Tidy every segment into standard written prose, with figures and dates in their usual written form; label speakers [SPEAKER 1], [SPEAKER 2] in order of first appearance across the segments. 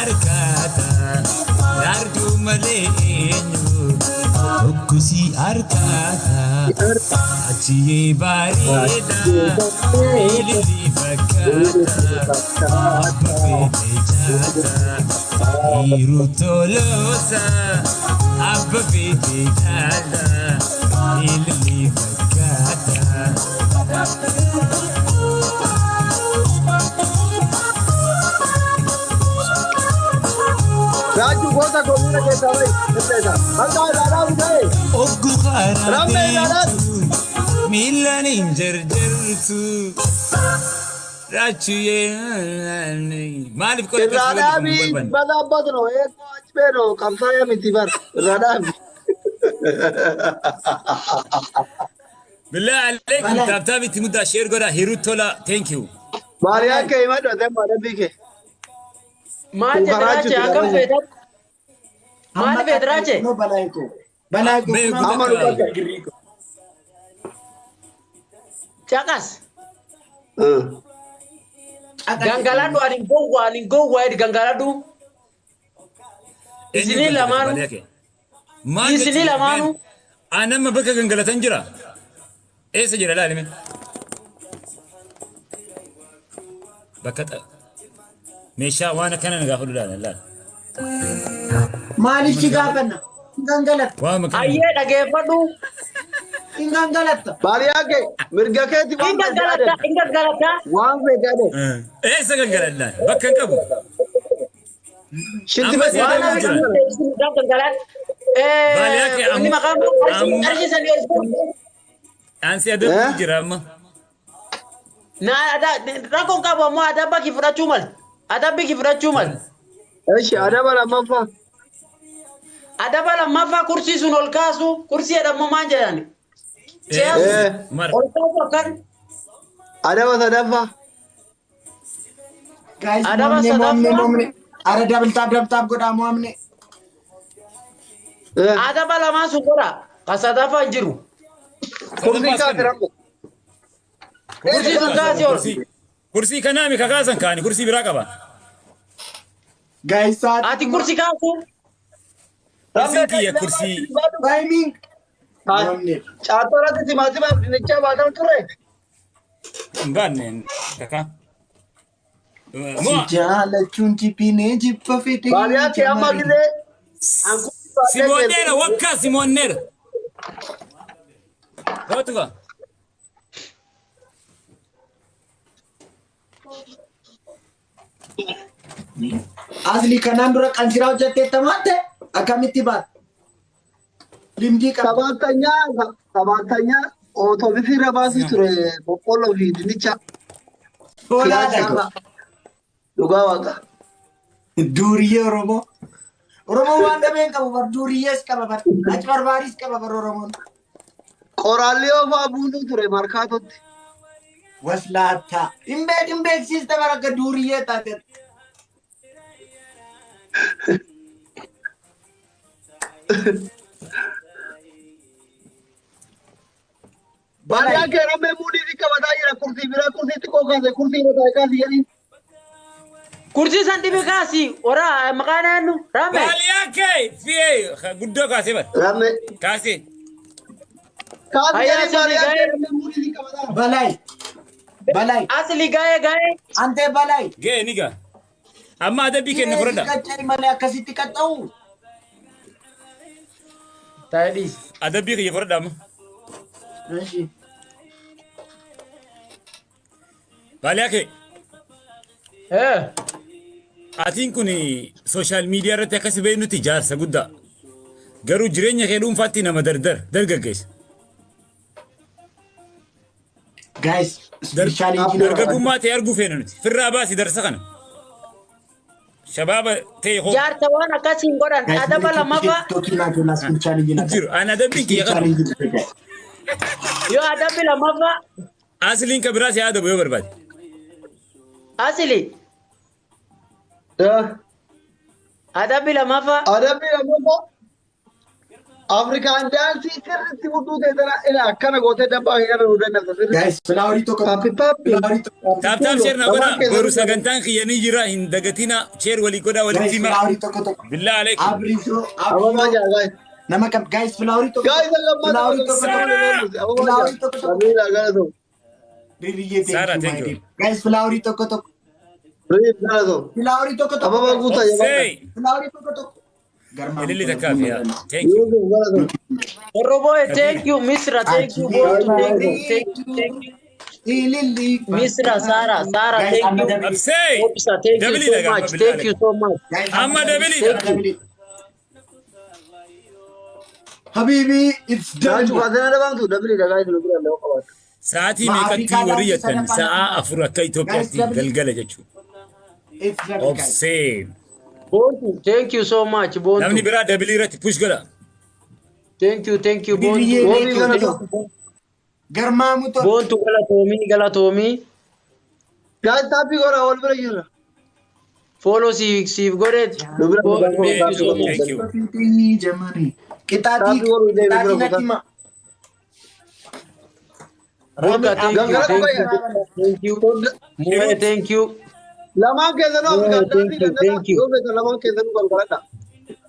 [SPEAKER 1] arkata yardu malenyu okusi arkata achiye barida ilili fakata abbe jata irutolosa abbe jata ilili fakata
[SPEAKER 2] Raju gosa gomina ke sabai kesa hanga dara udae
[SPEAKER 1] oggu khara
[SPEAKER 2] ramme dara
[SPEAKER 1] milani jarjartu rachu ye malif ko
[SPEAKER 2] rada bi bada badno ek paanch pero kamsaya mitibar rada bi
[SPEAKER 1] بالله عليك تاب تابي تمدا شير غدا هيروتولا ثانك يو
[SPEAKER 2] Maria ke imad wate madabi ke
[SPEAKER 3] Maal jedhaache akkam feetan? Maal feetraache?
[SPEAKER 4] No balaiko. Balaiko.
[SPEAKER 2] Amanu kaka
[SPEAKER 3] Caqas. Gangaladhu ani gowwa edi gangaladhu. Isinii lamaanu. Isinii lamaanu.
[SPEAKER 1] انا ما بك غنغلتن جرا ايه سجل لا لمن بكت ميشا وانا كان نغافل لا لا
[SPEAKER 4] Maaliif si gaafanna? Gangalatta.
[SPEAKER 1] وما كان
[SPEAKER 3] Ayyee dhageeffadhu.
[SPEAKER 4] Gangalatta.
[SPEAKER 2] Maria ke mirga ke ti wan
[SPEAKER 3] Ingaggalata.
[SPEAKER 2] wan fe gade
[SPEAKER 1] ايه سغنغل لا بكن كبو
[SPEAKER 2] shinti
[SPEAKER 1] Amma
[SPEAKER 2] be
[SPEAKER 1] si
[SPEAKER 3] Waan
[SPEAKER 1] Ada
[SPEAKER 3] ani
[SPEAKER 1] jira.
[SPEAKER 3] isin gangalat.
[SPEAKER 1] Baaliyaake
[SPEAKER 3] Inni maqaan arshi san
[SPEAKER 1] انسي ادب جرا ما
[SPEAKER 3] Na rakkoon qabu ammoo adabba kee fudhachuu mal. Adabbi kee fudhachuu mal.
[SPEAKER 2] eshi adaba la mafa
[SPEAKER 3] Adaba lammaffaa kursii sun ol kaasu kursii jedhamu maan jedhani?
[SPEAKER 1] مر
[SPEAKER 3] Ol kaasu akkan.
[SPEAKER 2] adaba sadafa
[SPEAKER 4] Guys,
[SPEAKER 3] Adaba
[SPEAKER 4] momne,
[SPEAKER 3] sadaffaa.
[SPEAKER 4] momne. Ara double tap godhaa momne.
[SPEAKER 3] Adaba lamaan sun godha. Ka sadaffaa hin jiru.
[SPEAKER 2] kursi ka tiramu
[SPEAKER 3] Kursii sun kaasii ol.
[SPEAKER 1] كرسي كنامي كغازن كاني كرسي براقبه
[SPEAKER 4] Guys, saat.
[SPEAKER 3] Ati kursii kaasu.
[SPEAKER 1] كرسي كي كرسي
[SPEAKER 4] Timing. Momne.
[SPEAKER 2] chatora ti timati ba dinicha badam ture
[SPEAKER 1] ngane kaka mo
[SPEAKER 4] Jaalachuun jibbinee jibba fedhee.
[SPEAKER 2] Maria ke amma gide anku
[SPEAKER 1] simonera wakka simonera Rotuga
[SPEAKER 4] Asli kanaan dura qansiraa hojjettee tamaate akkamitti baat? Limdii qaba.
[SPEAKER 2] sabatanya otobisi rabasi ture boqqollo fi dinicha
[SPEAKER 4] Olaadha.
[SPEAKER 2] dhugaa waaqa
[SPEAKER 4] Duuriyyee Oromoo. Oromoo waan dhabeen qabu bar duuriyyees qaba bar. Achi barbaaris qaba bar Oromoon.
[SPEAKER 2] qoraallee ofaa buunuu ture markaatotti
[SPEAKER 4] Waslaata. Hin beeksiste bar akka duuriyyee taate.
[SPEAKER 2] Maria ke ramme mudi di kabata jira kursi bira kursi tiko kaase kursi bata kaase yani
[SPEAKER 3] Kursii san dhibi kaasii. Ora maqaan eenyu? Raame.
[SPEAKER 1] bali yake fie guddo kasi ba
[SPEAKER 2] ramme
[SPEAKER 1] kasi
[SPEAKER 2] kaase
[SPEAKER 3] Hayya
[SPEAKER 2] yani
[SPEAKER 3] asii
[SPEAKER 2] Maria ke
[SPEAKER 3] gaa'e.
[SPEAKER 2] ramme mudi di kabata
[SPEAKER 4] Balay. Balay.
[SPEAKER 3] Asli gaa'ee.
[SPEAKER 4] Ante balay.
[SPEAKER 1] ge niga amma adabi kenna furada
[SPEAKER 4] Qaccari malee akkasitti qaxxa'u.
[SPEAKER 3] Taa'edhiis.
[SPEAKER 1] adabi ke furada amma
[SPEAKER 4] Eshi.
[SPEAKER 1] bali yake atiin kun social media irratti akkasi bee nuti jaarsa guddaa garuu jireenya kee dhuunfaatti nama dargaggeessa
[SPEAKER 4] Guys, special engineer.
[SPEAKER 1] dargaggummaa ta'e arguu feena nuti firraa baasi darsa kana shabaaba ta'e hoo
[SPEAKER 3] Jaarsa waan akkasiin godhan. Adaba lammaffaa.
[SPEAKER 4] Special engineer.
[SPEAKER 1] jiru ana adabbiin kiyya
[SPEAKER 4] Special
[SPEAKER 1] qaba
[SPEAKER 4] engineer.
[SPEAKER 3] Yoo adabbi lammaffaa.
[SPEAKER 1] asliin ka biraas yaa adabu yoo barbaade
[SPEAKER 3] Asli. Adabbi lammaffaa.
[SPEAKER 2] adabbi lammaffaa Afrikaan daansii sirriitti fudhuu ta'e akkana gootee dabbaa kana nu dandeessa sirriitti.
[SPEAKER 4] Guys, filaawarii tokko
[SPEAKER 2] Papi papi.
[SPEAKER 4] filaawarii tokko.
[SPEAKER 1] Taaptaap sheer na godha. Boru sagantaan kiyyanii jira hin dagatina. Sheer walii godha
[SPEAKER 4] Guys,
[SPEAKER 1] walitti hima.
[SPEAKER 4] filaawarii tokko tokko.
[SPEAKER 1] Billaa alaikum.
[SPEAKER 4] Abrisoo
[SPEAKER 2] Abamaa jaa gaayis.
[SPEAKER 4] nama kam guys filaawarii tokko.
[SPEAKER 2] Gaayis lammaa
[SPEAKER 4] Filaawarii tokko tokko. Filaawarii tokko tokko.
[SPEAKER 2] Sabiila gara ta'u.
[SPEAKER 4] Ririyyee
[SPEAKER 1] Sarah,
[SPEAKER 4] thank
[SPEAKER 1] thank
[SPEAKER 4] you.
[SPEAKER 1] you.
[SPEAKER 4] Guys, filaawarii tokko tokko.
[SPEAKER 2] Riif gara ta'u.
[SPEAKER 4] Filaawarii tokko tokko.
[SPEAKER 2] Abamaa guutaa
[SPEAKER 1] Say.
[SPEAKER 2] jabaata.
[SPEAKER 4] Filaawarii tokko tokko. Garmaan
[SPEAKER 1] Ililli
[SPEAKER 4] kun
[SPEAKER 1] takkaaf yaa.
[SPEAKER 4] kun
[SPEAKER 1] Thank you.
[SPEAKER 2] Riif gara ta'u.
[SPEAKER 3] Roboy, thank you. Misra, thank you. Bontu, thank you. Thank you.
[SPEAKER 4] Ililli.
[SPEAKER 3] Misra, Sarah,
[SPEAKER 4] Guys,
[SPEAKER 3] thank
[SPEAKER 4] amma
[SPEAKER 3] you.
[SPEAKER 4] dabili.
[SPEAKER 1] Absey.
[SPEAKER 3] Obsa, thank you
[SPEAKER 1] Dabili
[SPEAKER 3] so
[SPEAKER 1] daga,
[SPEAKER 3] much.
[SPEAKER 1] Bilal.
[SPEAKER 3] Thank you so much.
[SPEAKER 4] Guys,
[SPEAKER 1] Amma dabili.
[SPEAKER 4] dabili. Habibi, it's done.
[SPEAKER 2] Gaachuu kaasee na dhabaamtu dabili dhagaa isin bira illee qabaatu.
[SPEAKER 1] Sa'aatii
[SPEAKER 4] Ma
[SPEAKER 1] meeqatti
[SPEAKER 4] Afrikaa
[SPEAKER 1] warri
[SPEAKER 4] daandii
[SPEAKER 1] jettan?
[SPEAKER 4] sadaffaa
[SPEAKER 1] Sa'a
[SPEAKER 4] nama.
[SPEAKER 1] 4 akka Itoophiyaatti
[SPEAKER 4] Guys,
[SPEAKER 1] galgala jechuudha.
[SPEAKER 4] It's done, guys.
[SPEAKER 1] Obsee.
[SPEAKER 3] Bontu, thank you so much.
[SPEAKER 1] Namni
[SPEAKER 3] Bontu,
[SPEAKER 1] biraa dabilii irratti push godha.
[SPEAKER 3] thank you.
[SPEAKER 4] Biriyyee
[SPEAKER 3] Bontu,
[SPEAKER 2] Riif gara ta'u.
[SPEAKER 4] Garmaamu tokko.
[SPEAKER 3] Bontu, galatoomii.
[SPEAKER 2] Gaayis taappii godhaa wal bira jirra.
[SPEAKER 3] Follow siif godheet.
[SPEAKER 2] Dubira
[SPEAKER 3] Bontu,
[SPEAKER 2] dubira
[SPEAKER 3] thank you so
[SPEAKER 2] dubira.
[SPEAKER 3] much.
[SPEAKER 1] Thank you.
[SPEAKER 4] Jamani. Qixaatii.
[SPEAKER 2] Taappii godhuu illee bira
[SPEAKER 4] Qixaatii
[SPEAKER 2] kutaa.
[SPEAKER 4] natti hima.
[SPEAKER 3] Boka, thank you.
[SPEAKER 2] Gangara
[SPEAKER 3] Thank
[SPEAKER 2] kutaa.
[SPEAKER 3] you. Moe, thank you.
[SPEAKER 2] Lamaan keessanuu
[SPEAKER 3] Yeah,
[SPEAKER 2] Afrikaan
[SPEAKER 3] thank
[SPEAKER 2] daandii
[SPEAKER 3] you,
[SPEAKER 2] danda'a.
[SPEAKER 3] thank you.
[SPEAKER 2] Yoo beekan lamaan keessanuu gargaaradha.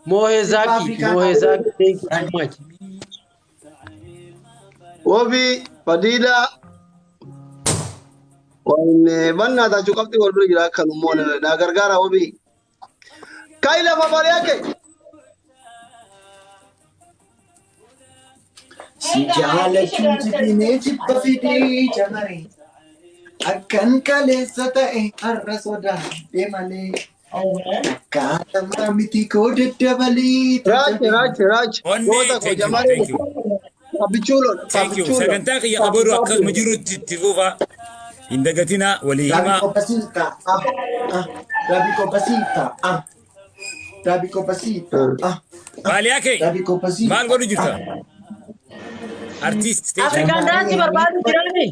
[SPEAKER 3] Mohe Zaki, thank you so much.
[SPEAKER 2] Wabi Fadila wanne banna ta cu qabdi wal bira jira kan mo na gargara wabi kai la babare yake
[SPEAKER 4] Si jaalachuun jibinee jibba fidee jamare. Akkan kaleessa ta'e har'a sodaadhee malee. Akkaataa miti koo daddabalee.
[SPEAKER 2] Raj
[SPEAKER 1] Onne,
[SPEAKER 2] goota ko
[SPEAKER 1] thank you,
[SPEAKER 2] jamare
[SPEAKER 1] thank you.
[SPEAKER 2] abichulo
[SPEAKER 1] Thank you. Sagantaa kiyya qabaru akkasuma jirutti itti fufa. Hin dagatina walii
[SPEAKER 4] Rabi
[SPEAKER 1] himaa.
[SPEAKER 4] kopasita. Rabi kopasita. Rabi kopasita.
[SPEAKER 1] Baaliyaa kee
[SPEAKER 4] Rabi kopasita.
[SPEAKER 1] maal godhu jirta? Artiist station.
[SPEAKER 3] Afrikaan daansi barbaadu jiraani.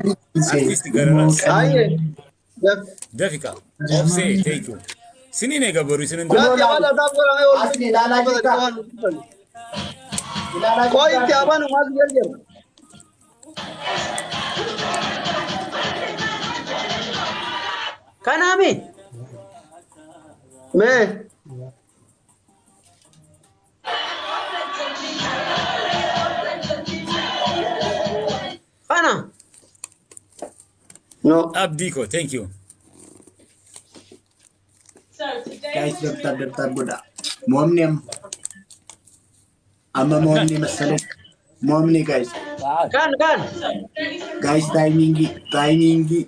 [SPEAKER 1] Artiist gararas.
[SPEAKER 2] aye
[SPEAKER 1] Dafika. Obsee. Thank you. Sinin eega boru sinin
[SPEAKER 2] Gati abana ta ko la wal
[SPEAKER 4] Asli ilaalaa jirta. Ilaalaa
[SPEAKER 2] ko
[SPEAKER 4] jirta.
[SPEAKER 2] itti abanu mas gerger
[SPEAKER 3] Kanaami.
[SPEAKER 2] me
[SPEAKER 3] Kana.
[SPEAKER 2] no
[SPEAKER 1] abdii ko. Thank you.
[SPEAKER 4] Guys, daftar godha. Moomni amma moomni masalee. Moomni guys.
[SPEAKER 3] Kan.
[SPEAKER 4] Guys, timingii.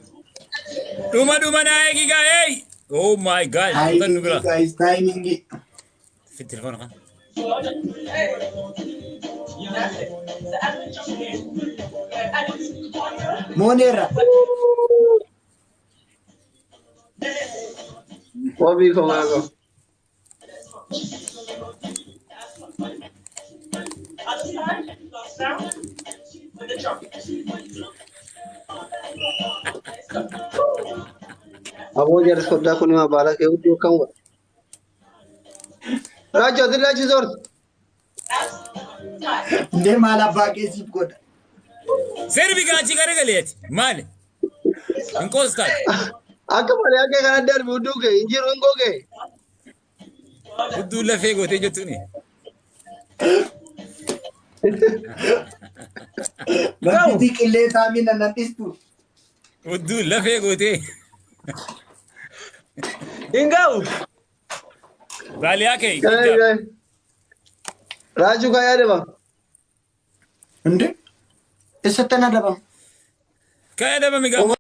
[SPEAKER 1] Dhuma naa eegi gaa hey. Oh my god. Kutan nu bira.
[SPEAKER 4] Guys, timingii.
[SPEAKER 1] Fit telefoon kan.
[SPEAKER 4] Mooneerra.
[SPEAKER 2] wabi ko ngago abo jar soda ko ni ma bala ke udio kan wa rajo dilachi zor
[SPEAKER 4] Ndee maal abbaa keessiif godha.
[SPEAKER 1] Serbi gaachi garagaleeti. Maali? Hin qoostaa.
[SPEAKER 2] akka male ake kana darbi udu ke injiru ngoge
[SPEAKER 1] Hudduu lafee gootee jettuuni.
[SPEAKER 4] Bakki qilleensaa miina nan dhistu.
[SPEAKER 1] Hudduu lafee gootee.
[SPEAKER 3] Ingau.
[SPEAKER 1] Baaliyaa kee.
[SPEAKER 2] raju ka yade ba
[SPEAKER 4] Ndee? Eessatti na dabama?
[SPEAKER 1] Kaya dhabame gaafa.